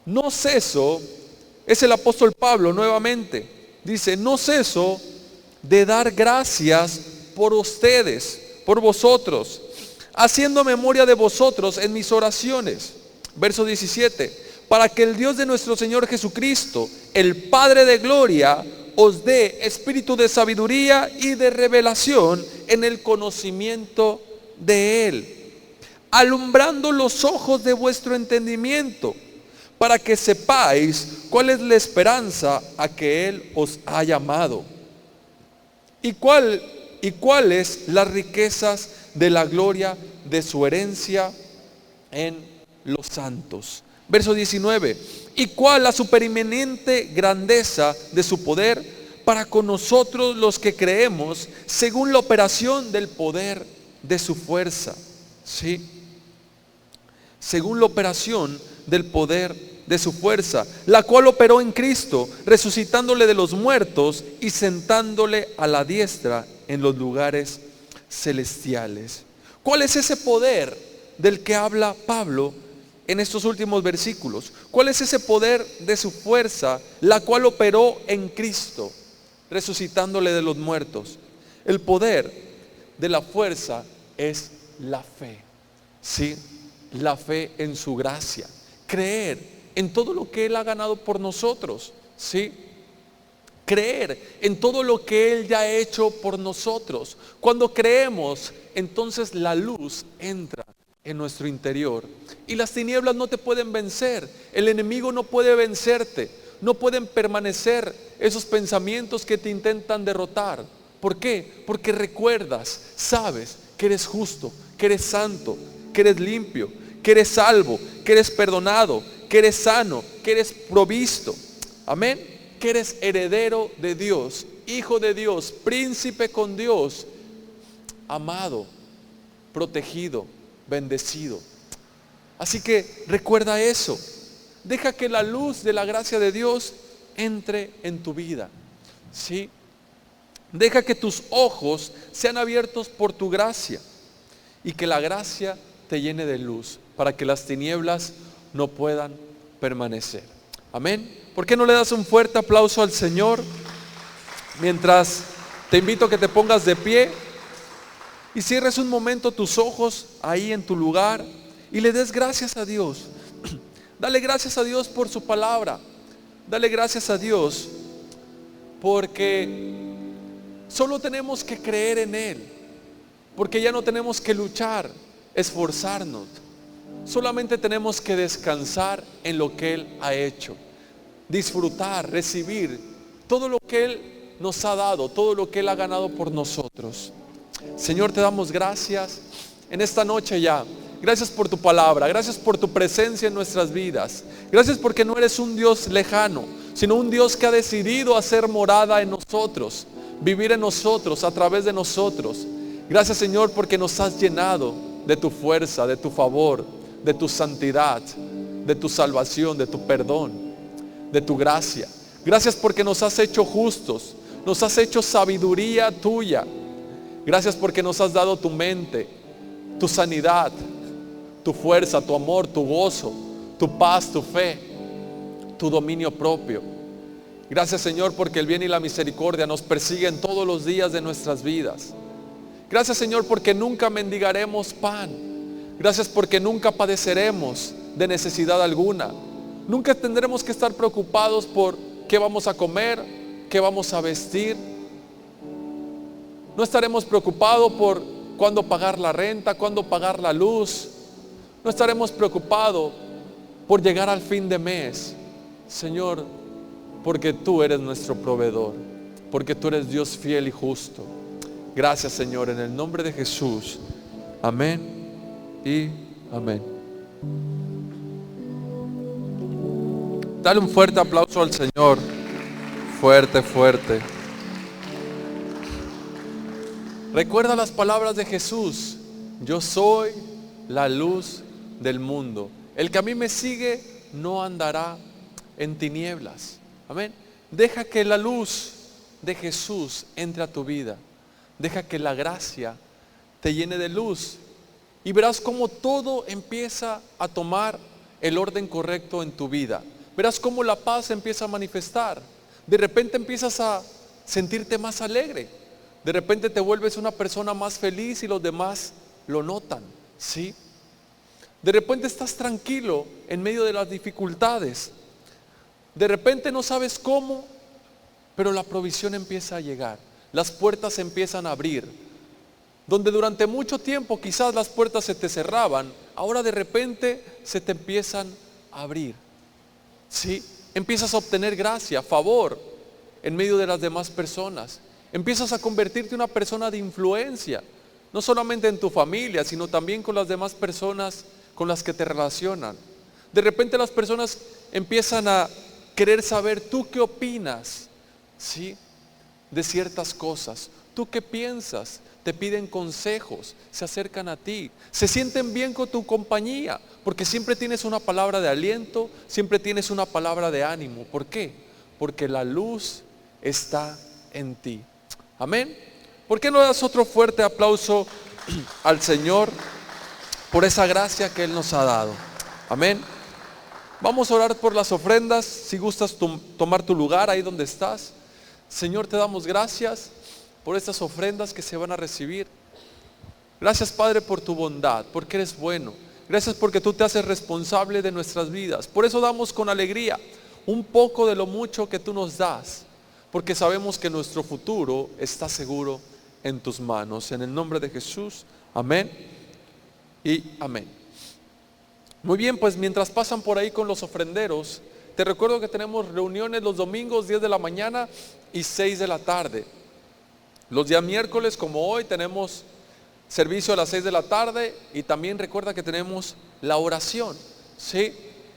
no ceso, es el apóstol Pablo nuevamente, dice, no ceso de dar gracias por ustedes, por vosotros, haciendo memoria de vosotros en mis oraciones. Verso 17: para que el Dios de nuestro Señor Jesucristo, el Padre de gloria, os dé espíritu de sabiduría y de revelación en el conocimiento de Él, alumbrando los ojos de vuestro entendimiento, para que sepáis cuál es la esperanza a que Él os ha llamado, y cuáles las riquezas de la gloria de su herencia en los santos. Verso 19: y cuál la supereminente grandeza de su poder para con nosotros los que creemos, según la operación del poder de su fuerza. ¿Sí? Según la operación del poder de su fuerza, la cual operó en Cristo, resucitándole de los muertos y sentándole a la diestra en los lugares celestiales. ¿Cuál es ese poder del que habla Pablo en estos últimos versículos? ¿Cuál es ese poder de su fuerza, la cual operó en Cristo, resucitándole de los muertos? El poder de la fuerza es la fe, ¿sí? La fe en su gracia, creer en todo lo que Él ha ganado por nosotros, ¿sí? Creer en todo lo que Él ya ha hecho por nosotros. Cuando creemos, entonces la luz entra en nuestro interior y las tinieblas no te pueden vencer. El enemigo no puede vencerte. No pueden permanecer esos pensamientos que te intentan derrotar. ¿Por qué? Porque recuerdas, sabes que eres justo, que eres santo, que eres limpio, que eres salvo, que eres perdonado, que eres sano, que eres provisto. Amén. Que eres heredero de Dios, hijo de Dios, príncipe con Dios, amado, protegido, bendecido. Así que recuerda eso. Deja que la luz de la gracia de Dios entre en tu vida, ¿sí? Deja que tus ojos sean abiertos por tu gracia y que la gracia te llene de luz para que las tinieblas no puedan permanecer. Amén. ¿Por qué no le das un fuerte aplauso al Señor? Mientras te invito a que te pongas de pie y cierres un momento tus ojos ahí en tu lugar y le des gracias a Dios. Dale gracias a Dios por su palabra. Dale gracias a Dios porque solo tenemos que creer en Él, porque ya no tenemos que luchar, esforzarnos. Solamente tenemos que descansar en lo que Él ha hecho, disfrutar, recibir todo lo que Él nos ha dado, todo lo que Él ha ganado por nosotros. Señor, te damos gracias en esta noche ya. Gracias por tu palabra, gracias por tu presencia en nuestras vidas. Gracias porque no eres un Dios lejano, sino un Dios que ha decidido hacer morada en nosotros, vivir en nosotros, a través de nosotros. Gracias, Señor, porque nos has llenado de tu fuerza, de tu favor, de tu santidad, de tu salvación, de tu perdón, de tu gracia. Gracias porque nos has hecho justos, nos has hecho sabiduría tuya. Gracias porque nos has dado tu mente, tu sanidad, tu fuerza, tu amor, tu gozo, tu paz, tu fe, tu dominio propio. Gracias, Señor, porque el bien y la misericordia nos persiguen todos los días de nuestras vidas. Gracias, Señor, porque nunca mendigaremos pan. Gracias porque nunca padeceremos de necesidad alguna. Nunca tendremos que estar preocupados por qué vamos a comer, qué vamos a vestir. No estaremos preocupados por cuándo pagar la renta, cuándo pagar la luz. No estaremos preocupados por llegar al fin de mes. Señor, porque tú eres nuestro proveedor, porque tú eres Dios fiel y justo. Gracias, Señor, en el nombre de Jesús. Amén y amén. Dale un fuerte aplauso al Señor. Fuerte, fuerte. Recuerda las palabras de Jesús. Yo soy la luz del mundo. El que a mí me sigue no andará en tinieblas. Amén. Deja que la luz de Jesús entre a tu vida. Deja que la gracia te llene de luz. Y verás cómo todo empieza a tomar el orden correcto en tu vida. Verás cómo la paz empieza a manifestar. De repente empiezas a sentirte más alegre. De repente te vuelves una persona más feliz y los demás lo notan, ¿sí? De repente estás tranquilo en medio de las dificultades. De repente no sabes cómo, pero la provisión empieza a llegar. Las puertas empiezan a abrir. Donde durante mucho tiempo quizás las puertas se te cerraban, ahora de repente se te empiezan a abrir. ¿Sí? Empiezas a obtener gracia, favor en medio de las demás personas. Empiezas a convertirte en una persona de influencia, no solamente en tu familia, sino también con las demás personas con las que te relacionan. De repente las personas empiezan a querer saber tú qué opinas, ¿sí? De ciertas cosas. ¿Tú qué piensas? Te piden consejos, se acercan a ti, se sienten bien con tu compañía, porque siempre tienes una palabra de aliento, siempre tienes una palabra de ánimo. ¿Por qué? Porque la luz está en ti. Amén. ¿Por qué no das otro fuerte aplauso al Señor por esa gracia que Él nos ha dado? Amén. Vamos a orar por las ofrendas. Si gustas tomar tu lugar ahí donde estás. Señor, te damos gracias por estas ofrendas que se van a recibir. Gracias, Padre, por tu bondad, porque eres bueno. Gracias porque tú te haces responsable de nuestras vidas. Por eso damos con alegría un poco de lo mucho que tú nos das, porque sabemos que nuestro futuro está seguro en tus manos. En el nombre de Jesús, amén y amén. Muy bien, pues mientras pasan por ahí con los ofrenderos, te recuerdo que tenemos reuniones los domingos 10 de la mañana y 6 de la tarde. Los días miércoles, como hoy, tenemos servicio a las 6 de la tarde y también recuerda que tenemos la oración, ¿sí?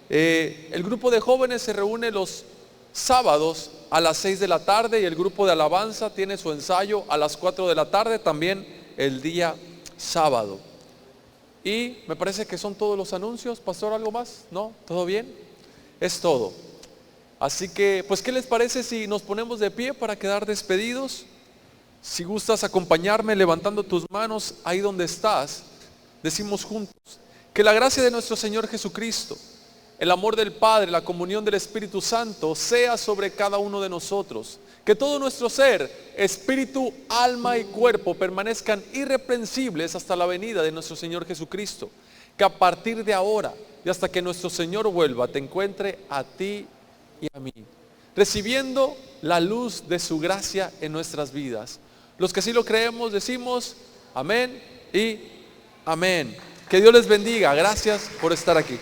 El grupo de jóvenes se reúne los sábados a las 6 de la tarde y el grupo de alabanza tiene su ensayo a las 4 de la tarde también el día sábado. Y me parece que son todos los anuncios. Pastor, ¿algo más? ¿No? ¿Todo bien? Es todo. Así que, pues, ¿qué les parece si nos ponemos de pie para quedar despedidos? Si gustas acompañarme levantando tus manos ahí donde estás, decimos juntos: que la gracia de nuestro Señor Jesucristo, el amor del Padre, la comunión del Espíritu Santo sea sobre cada uno de nosotros. Que todo nuestro ser, espíritu, alma y cuerpo permanezcan irreprensibles hasta la venida de nuestro Señor Jesucristo. Que a partir de ahora y hasta que nuestro Señor vuelva, te encuentre a ti y a mí, recibiendo la luz de su gracia en nuestras vidas. Los que sí lo creemos decimos amén y amén. Que Dios les bendiga. Gracias por estar aquí.